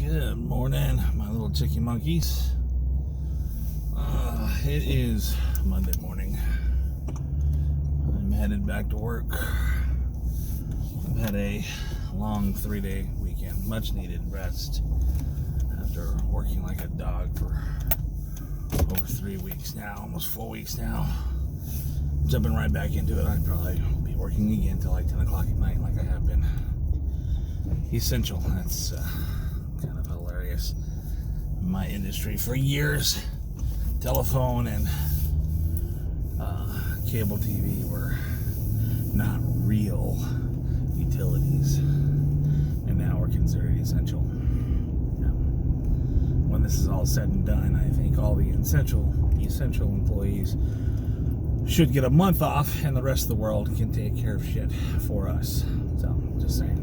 Good morning, my little chicky monkeys. It is Monday morning. I'm headed back to work. I've had a long 3-day weekend, much needed rest after working like a dog for over 3 weeks now, almost 4 weeks now. Jumping right back into it. I'd probably be working again till like 10 o'clock at night like I have been. Essential, that's kind of hilarious. My industry for years, telephone and cable TV were not real utilities, and now we're considered essential. When this is all said and done, I think all the essential employees should get a month off, and the rest of the world can take care of shit for us. So, just saying.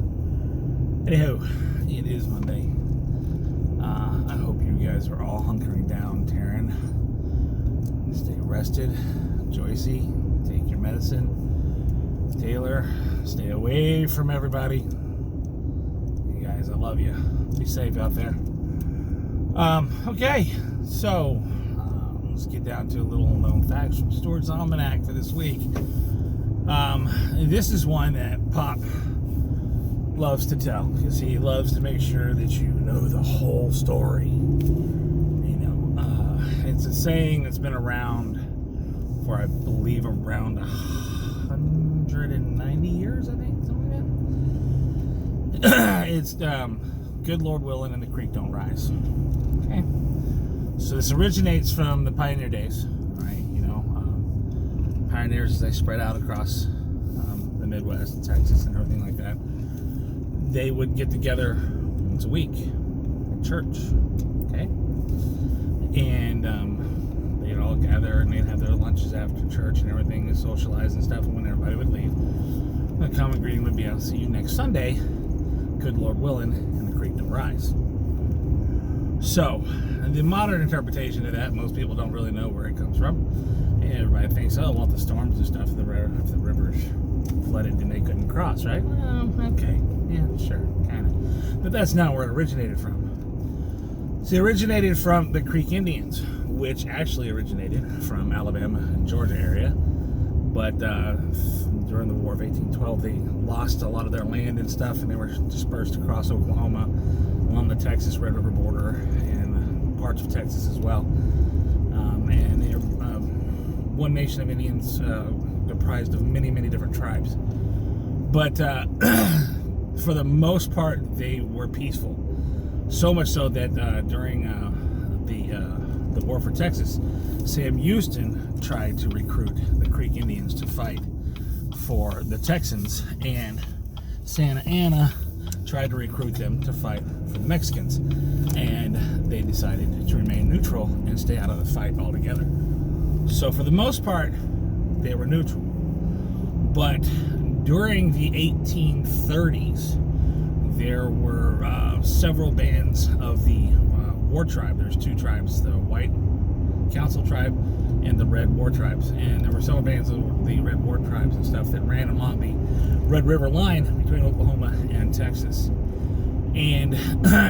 Anywho, it is Monday. I hope you guys are all hunkering down, Taryn. Stay rested. Joycey, take your medicine. Taylor, stay away from everybody. You guys, I love you. Be safe out there. Okay, so let's get down to a little known facts from Stewart's Almanac for this week. This is one that Pop loves to tell, because he loves to make sure that you know the whole story. It's a saying that's been around for, I believe, around 190 years, I think, something like that. It's good Lord willing and the creek don't rise. Okay, so this originates from the pioneer days, right? Pioneers, as they spread out across the Midwest, Texas, and everything like that. They would get together once a week at church, okay? And they'd all gather and they'd have their lunches after church and everything, and socialize and stuff. And when everybody would leave, the common greeting would be, "I'll see you next Sunday, good Lord willing, and the creek don't rise." So, the modern interpretation of that, most people don't really know where it comes from. And everybody thinks, oh, well, the storms and stuff, if the rivers flooded and they couldn't cross, right? Well, okay. Yeah, sure, kind of. But that's not where it originated from. See, it originated from the Creek Indians, which actually originated from Alabama and Georgia area. But during the War of 1812, they lost a lot of their land and stuff, and they were dispersed across Oklahoma, along the Texas Red River border, and parts of Texas as well. And they were one nation of Indians comprised of many, many different tribes. But for the most part, they were peaceful. So much so that during the War for Texas, Sam Houston tried to recruit the Creek Indians to fight for the Texans, and Santa Anna tried to recruit them to fight for the Mexicans, and they decided to remain neutral and stay out of the fight altogether. So for the most part, they were neutral. But during the 1830s, there were several bands of the war tribe. There's two tribes, the White Council tribe and the Red War tribes. And there were several bands of the Red War tribes and stuff that ran along the Red River line between Oklahoma and Texas. And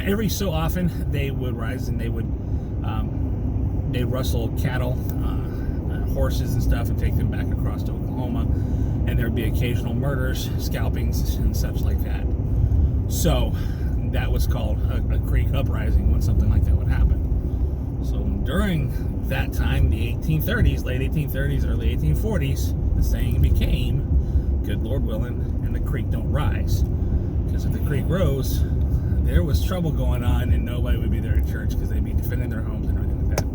every so often, they would rise and they'd rustle cattle, horses and stuff, and take them back across to Oklahoma. And there would be occasional murders, scalpings, and such like that. So that was called a creek uprising when something like that would happen. So during that time, the 1830s, late 1830s, early 1840s, the saying became, good Lord willing, and the creek don't rise. Because if the creek rose, there was trouble going on, and nobody would be there at church because they'd be defending their homes and everything like that.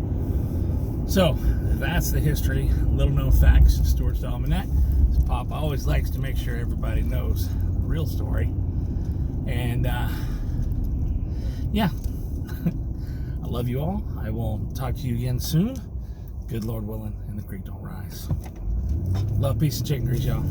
So that's the history, little known facts of Stewart's Almanac. Pop always likes to make sure everybody knows the real story. And yeah, I love you all. I will talk to you again soon. Good Lord willing, and the creek don't rise. Love, peace, and chicken grease, y'all.